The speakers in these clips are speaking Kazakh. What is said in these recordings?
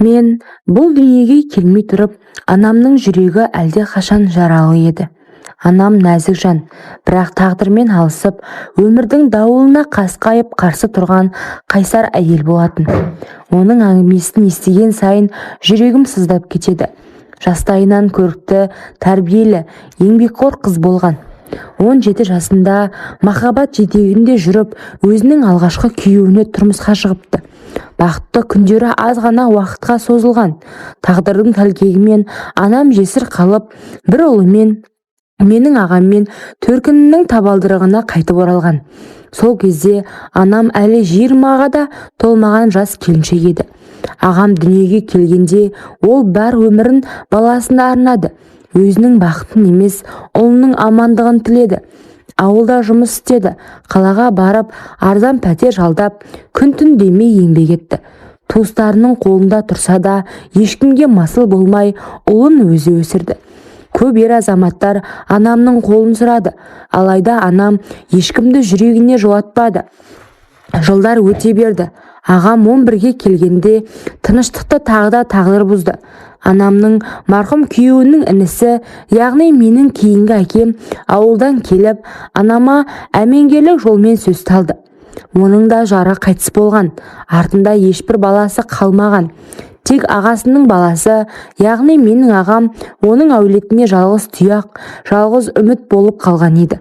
Мен бұл дүниеге келмей тұрып, анамның жүрегі әлде қашан жаралы еді. Анам нәзік жан, бірақ тағдырмен алысып, өмірдің дауылына қасқайып қарсы тұрған қайсар әйел болатын. Оның әңгімесін естіген сайын жүрегім сыздап кетеді. Жастайынан көрікті, тәрбиелі, еңбекқор қыз болған. 17 жасында махаббат жетегінде жүріп, өзінің алғашқы күйеуіне тұрмысқа шығыпты. Бақытты күндері аз ғана уақытқа созылған. Тағдырдың тәлкегімен анам жесір қалып, бір ұлымен, менің ағаммен төркінінің табалдырығына қайтып оралған. Сол кезде анам әлі 20-ға да толмаған жас келіншек еді. Ағам дүниеге келгенде ол бар өмірін баласына арнады. Өзінің бақытын емес, ұлының амандығын тіледі. Ауылда жұмыс істеді, қалаға барып арзан пәтер жалдап, күн-түн демей еңбек етті. Туыстарының қолында тұрса да, ешкімге масыл болмай, ұлын өзі өсірді. Көп ер азаматтар анамның қолын сұрады, алайда анам ешкімді жүрегіне жолатпады. Жылдар өте берді. Ағам 11-ге келгенде тыныштықты тағы да тағдыр бұзды. Анамның марқұм күйеуінің інісі, яғни менің кейінгі әкем ауылдан келіп, анама әмеңгерлік жолмен сөз талды. Оның да жары қайтыс болған, артында ешбір баласы қалмаған. Тек ағасының баласы, яғни менің ағам, оның әулетіне жалғыз тұяқ, жалғыз үміт болып қалған еді.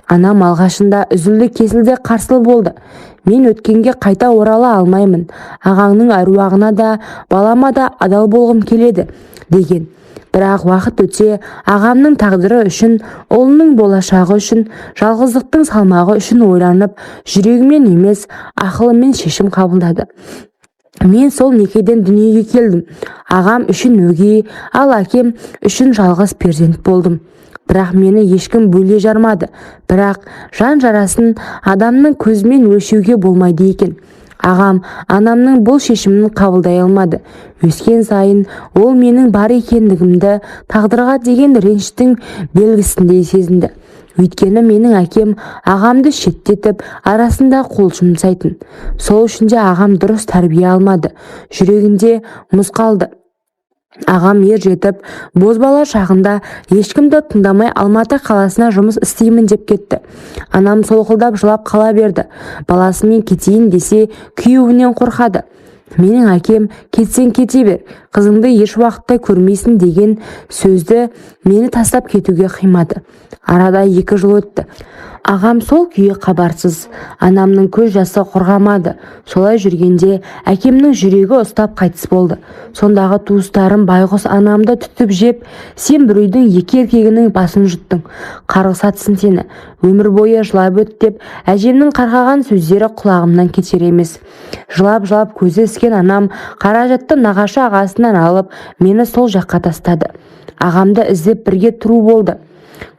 Анам алғашында үзілді-кесілді қарсылы болды. Мен өткенге қайта орала алмаймын. Ағаңның әруағына да, балама да адал болғым келеді, деген. Бірақ уақыт өте, ағамның тағдыры үшін, ұлының болашағы үшін, жалғыздықтың салмағы үшін ойланып, жүрегімен емес, ақылымен шешім қабылдады. Мен сол некеден дүниеге келдім. Ағам үшін өгей, ал әкем үшін жалғыз перзент болдым. Бірақ мені ешкім бөле жармады. Бірақ жан жарасын адамның көзімен өлшеуге болмайды екен. Ағам анамның бұл шешімін қабылдай алмады. Өскен сайын ол менің бар екендігімді тағдырға деген реніштің белгісіндей сезінді. Өйткені менің әкем ағамды шеттетіп, арасында қол жұмсайтын. Сол үшін де ағам дұрыс тәрбие алмады. Жүрегінде мұз қалды. Ағам ер жетіп, бозбала шағында ешкімді тыңдамай Алматы қаласына жұмыс істеймін деп кетті. Анам солқылдап жылап қала берді. Баласымен кетейін десе, күйеуінен қорқады. Менің әкем кетсең кете бер, қызыңды еш уақытта көрмейсің деген сөзді мені тастап кетуге қимады. Арада 2 жыл өтті. Ағам сол күйі қабарсыз. Анамның көз жасы құрғамады. Солай жүргенде әкемнің жүрегі ұстап қайтыс болды. Сондағы туыстарым байғұс анамды түтіп жеп, сен бір үйдің 2 еркегінің басын жұттың. Қарғыс атсын сені. Өмір бойы жылап өт деп, әжемнің қарғаған сөздері құлағымнан кетер емес. Жылап-жылап көзі іскен анам қаражатты нағашы ағасынан алып, мені сол жаққа тастады. Ағамды іздеп бірге тұру болды.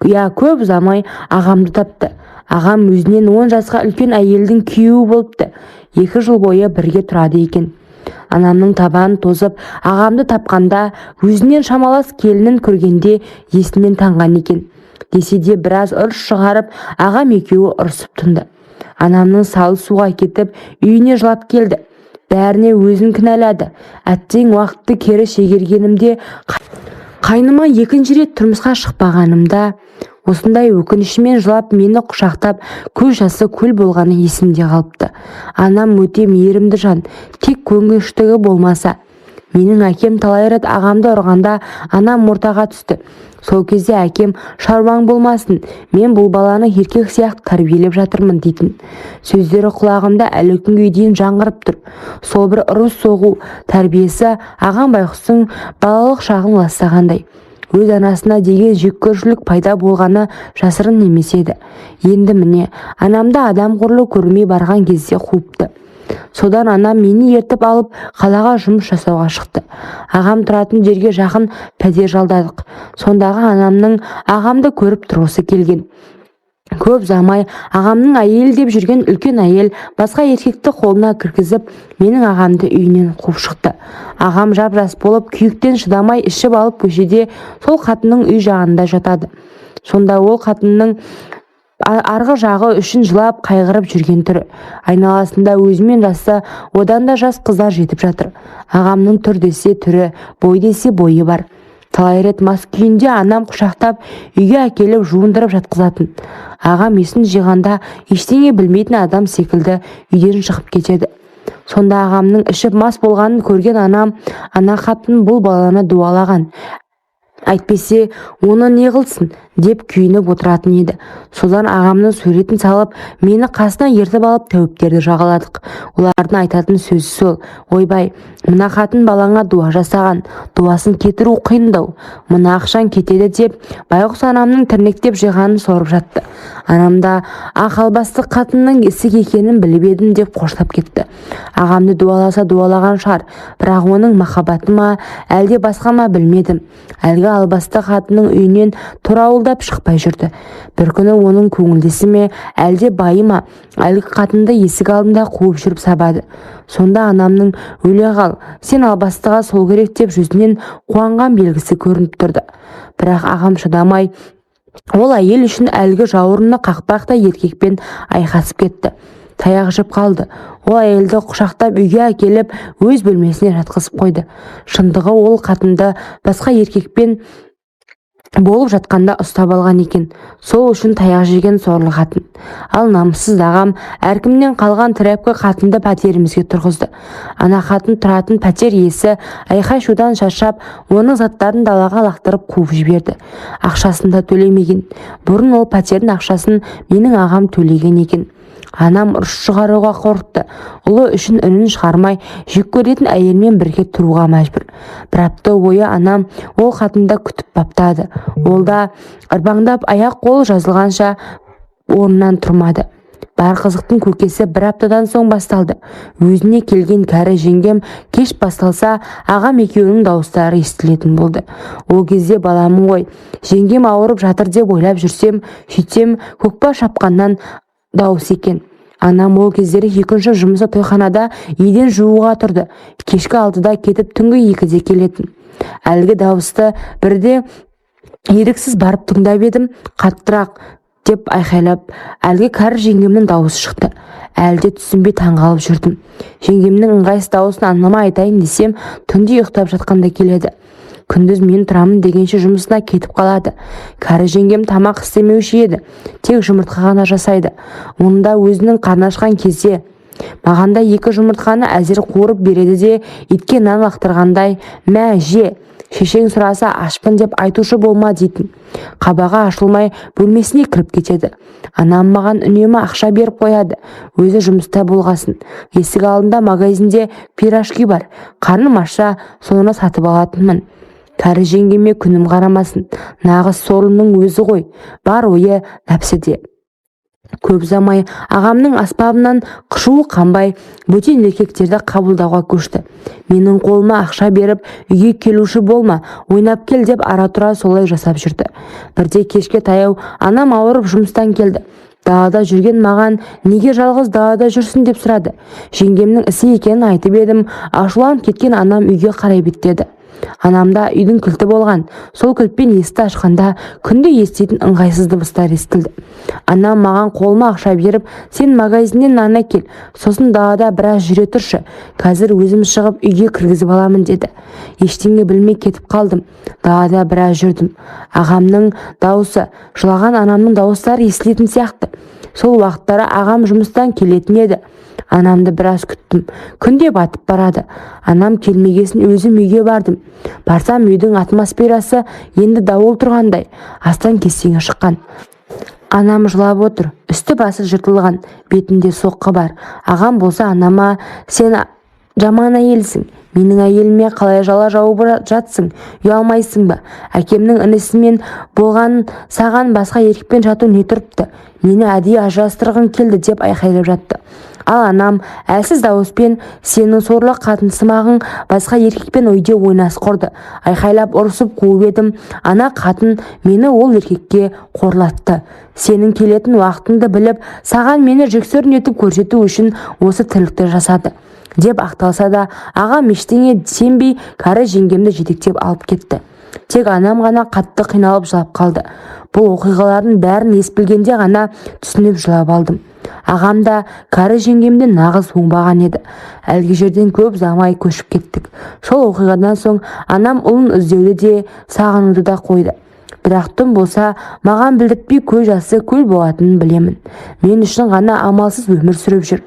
Көп ұзамай ағамды тапты. Ағам өзінен 10 жасқа үлкен әйелдің күйеуі болыпты. 2 жыл бойы бірге тұрады екен. Анамның табанын тозып, ағамды тапқанда, өзінен шамалас келінін көргенде есінен танған екен. Десе де біраз ұрыс шығарып, ағам екеуі ұрысып тынды. Анамның салы суға кетіп, үйіне жылап келді. Бәріне өзін кінәлады. Әттең уақытты кері шегергенімде, қайныма 2-ші рет тұрмысқа шықпағанымда, осындай өкінішімен жылап мені құшақтап, көз жасы көл болғаны есімде қалыпты. Анам өте мейірімді жан, тек көнгіштігі болмаса. Менің әкем талай рет ағамды ұрғанда анам ортаға түсті. Сол кезде әкем шаруаң болмасын, мен бұл баланы еркек сияқты тәрбиелеп жатырмын дейтін. Сөздері құлағымда әлі күнге дейін жаңғырып тұр. Сол бір ұрыс соғу тәрбиесі ағам байғұстың балалық шағын ластағандай. Өз анасына деген жеккөршілік пайда болғаны жасырын емес еді. Енді міне, анамды адам қорлы көрмей барған кезде қуыпты. Содан анам мені ертіп алып қалаға жұмыс жасауға шықты. Ағам тұратын жерге жақын пәтер жалдадық. Сондағы анамның ағамды көріп тұрғысы келген. Көп замай ағамның әйел деп жүрген үлкен әйел басқа еркекті қолына кіргізіп, менің ағамды үйінен қуып шықты. Ағам жап-жас болып, күйіктен шыдамай ішіп алып көшеде сол қатынның үй жағында жатады. Сонда ол қатынның арғы жағы үшін жылап қайғырып жүрген түрі. Айналасында өзімен жасы одан да жас қыздар жетіп жатыр. Ағамның түр десе түрі, бой десе бойы бар. Талай рет мас күйінде анам құшақтап үйге әкеліп жуындырып жатқызатын. Ағам есін жиғанда ештеңе білмейтін адам секілді үйден шығып кетеді. Сонда ағамның ішіп мас болғанын көрген анам ана қатын бұл баланы дуалаған. Әйтпесе оны не қылсын деп күйініп отыратын еді. Содан ағамның суретін салып, мені қасына ертіп алып тәуіптерді жағаладық. Олардың айтатын сөзі сол: ойбай, мына қатын балаңа дуа жасаған, дуасын кетіру қиындау, мына ақшаң кетеді деп байғұс анамның тірнектеп жиғанын сорып жатты. Анам да ақ албасты қатынның ісік екенін біліп едім деп қоштап кетті. Ағамды дуаласа дуалаған шығар, бірақ оның махаббаты ма әлде басқа ма білмедім. Әлгі албасты қатынның үйінен тұрауылдап шықпай жүрді. Бір күні оның көңілдесі ме әлде байы ма әлгі қатынды есік алдында қуып жүріп сабады. Сонда анамның өле қал, сен албастыға сол керек деп жүзінен қуанған белгісі көрініп тұрды. Бірақ ағам шыдамай ол әйел үшін әлгі жауырыны қақпақтай еркекпен айқасып кетті. Таяқ жеп қалды. Ол әйелді құшақтап үйге әкеліп өз бөлмесіне жатқызып қойды. Шындығы ол қатынды басқа еркекпен болып жатқанда ұстап алған екен. Сол үшін таяқ жеген сорлы қатын. Ал намыссыз ағам әркімнен қалған трәпкі қатынды пәтерімізге тұрғызды. Ана қатын тұратын пәтер иесі айқай-шудан шаршап, оның заттарын далаға лақтырып қуып жіберді. Ақшасын да төлемеген. Бұрын ол пәтердің ақшасын менің ағам төлеген екен. Анам ұрыс шығаруға қорықты. Ұлы үшін үнін шығармай, жек көретін әйелмен бірге тұруға мәжбүр. Бір апта бойы анам ол қатынды күтіп баптады. Ол да ырбаңдап аяқ қол жазылғанша орнынан тұрмады. Бар қызықтың көкесі бір аптадан соң басталды. Өзіне келген кәрі жеңгем кеш басталса, ағам екеуінің дауыстары естілетін болды. Ол кезде баламын ғой, жеңгем ауырып жатыр деп ойлап жүрсем, сөйтсем көкпа шапқаннан дауыс екен. Анам ол кездері екінші жұмысы тойханада еден жууға тұрды. Кешкі 6-да кетіп түнгі 2-де келетін. Әлгі дауысты бірде еріксіз барып тыңдап едім. Қаттырақ деп айқайлап, әлгі кәрі жеңгемнің дауысы шықты. Әлде түсінбей таңғалып жүрдім. Жеңгемнің ыңғайсыз дауысын анама айтайын десем, түнде ұйықтап жатқанда келеді. Күндіз мен тұрамын дегенше жұмысына кетіп қалады. Кәрі жеңгем тамақ істемеуші еді. Тек жұмыртқа ғана жасайды. Онда өзінің қарны ашқан кезде мағанда 2 жұмыртқаны әзір қуырып береді де, итке нан лақтырғандай: «Мә, же, шешең сұраса ашпын деп айтушы болма» дейтін. Қабағы ашылмай бөлмесіне кіріп кетеді. Анам маған үнемі ақша беріп қояды. Өзі жұмыста болғасын. Есік алдында магазинде пирожки бар. Қарным ашса, соны сатып алатынмын. Кәрі жеңгеме күнім қарамасын. Нағыз сорлының өзі ғой. Бар ойы нәпсіде. Көп замай ағамның аспабынан қышуы қанбай бөтен еркектерді қабылдауға көшті. Менің қолыма ақша беріп, үйге келуші болма, ойнап кел деп ара-тұра солай жасап жүрді. Бірде кешке таяу анам ауырып жұмыстан келді. Далада жүрген маған неге жалғыз далада жүрсің деп сұрады. Жеңгемнің ісі екенін айтып едім. Ашуланып кеткен анам үйге қарай беттеді. Анамда үйдің кілті болған. Сол кілтпен есікті ашқанда күнде еститін ыңғайсыз дыбыстар естілді. Анам маған қолыма ақша беріп, сен магазиннен нан әкел, сосын далада біраз жүре тұршы, қазір өзім шығып үйге кіргізіп аламын деді. Ештеңе білмей кетіп қалдым. Далада біраз жүрдім. Ағамның дауысы, жылаған анамның дауыстары естілетін сияқты. Сол уақыттары ағам жұмыстан келетін еді. Анамды біраз күттім. Күнде батып барады. Анам келмегесін өзім үйге бардым. Барсам үйдің атмосферасы енді дауыл тұрғандай, астан кестеңі шыққан. Анам жылап отыр. Үсті басы жыртылған, бетінде соққы бар. Ағам болса анама: сен жаман әйелсің, менің әйеліме қалай жала жауып жатсың, ұялмайсың ба? Әкемнің інісімен болған саған басқа еркекпен жату не тұрыпты? Мені әдейі ажырастырғың келді деп айқайлап жатты. Ал анам әлсіз дауыспен: сенің сорлы қатынсымағың басқа еркекпен үйде ойнас құрды. Айқайлап ұрысып қуып едім. Ана қатын мені ол еркекке қорлатты. Сенің келетін уақытыңды біліп, саған мені жексұрын етіп көрсету үшін осы тірлікті жасады деп ақталса да, ағам ештеңе сенбей кәрі жеңгемді жетектеп алып кетті. Тек анам ғана қатты қиналып жылап қалды. Бұл оқиғалардың бәрін ес білгенде ғана түсініп жылап алдым. Ағам да кәрі жеңгемде нағыз оңбаған еді. Әлгі жерден көп замай көшіп кеттік. Сол оқиғадан соң анам ұлын іздеуді де сағынуды да қойды. Бірақ түн болса маған білдіртпей көз жасы көл болатынын білемін. Мен үшін ғана амалсыз өмір сүріп жүр.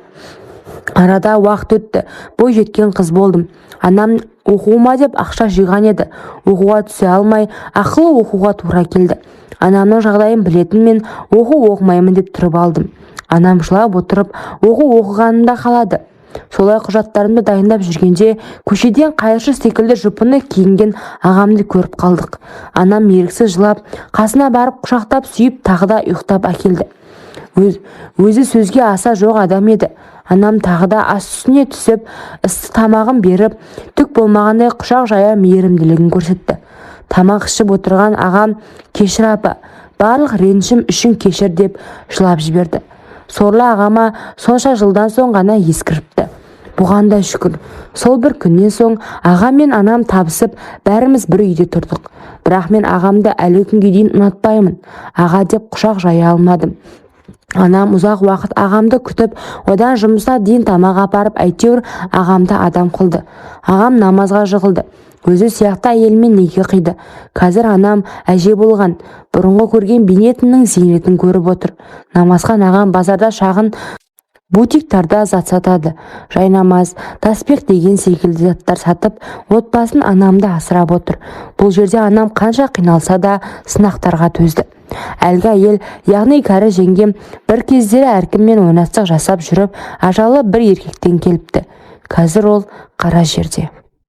Арада уақыт өтті. Бой жеткен қыз болдым. Анам оқуыма деп ақша жиған еді. Оқуға түсе алмай, ақылы оқуға тура келді. Анамның жағдайын білетін мен оқумаймын деп тұрып алдым. Анам жылап отырып, оқығанында қалады. Солай құжаттарымды дайындап жүргенде көшеден қайыршы секілді жұпыны киінген ағамды көріп қалдық. Анам еріксіз жылап, қасына барып құшақтап сүйіп тағы да ұйықтап әкелді. Өзі сөзге аса жоқ адам еді. Анам тағы да ас үстіне түсіп, ыстық тамағын беріп, түк болмағандай құшақ жая мейірімділігін көрсетті. Тамақ ішіп отырған ағам, кешір апа, барлық ренішім үшін кешір деп жылап жіберді. Сорлы ағама сонша жылдан соң ғана ескіріпті. Бұған да шүкір. Сол бір күннен соң ағам мен анам табысып, бәріміз бір үйде тұрдық. Бірақ мен ағамды әлі күнге дейін ұнатпаймын. Аға деп құшақ жая алмадым. Анам ұзақ уақыт ағамды күтіп, одан жұмысына дейін тамақ апарып, әйтеуір ағамды адам қылды. Ағам намазға жығылды. Өзі сияқты әйелмен неке қиды. Қазір анам әже болған. Бұрынғы көрген бейнетінің зейнетін көріп отыр. Намазхан ағам базарда шағын бутиктарда зат сатады. Жайнамаз, таспиқ деген секілді заттар сатып, отбасын анамды асырап отыр. Бұл жерде анам қанша қиналса да сынақтарға төзді. Әлгі әйел, яғни кәрі жеңгем, бір кездері әркіммен ойнастық жасап жүріп, ажалы бір еркектен келіпті. Қазір ол қара жерде.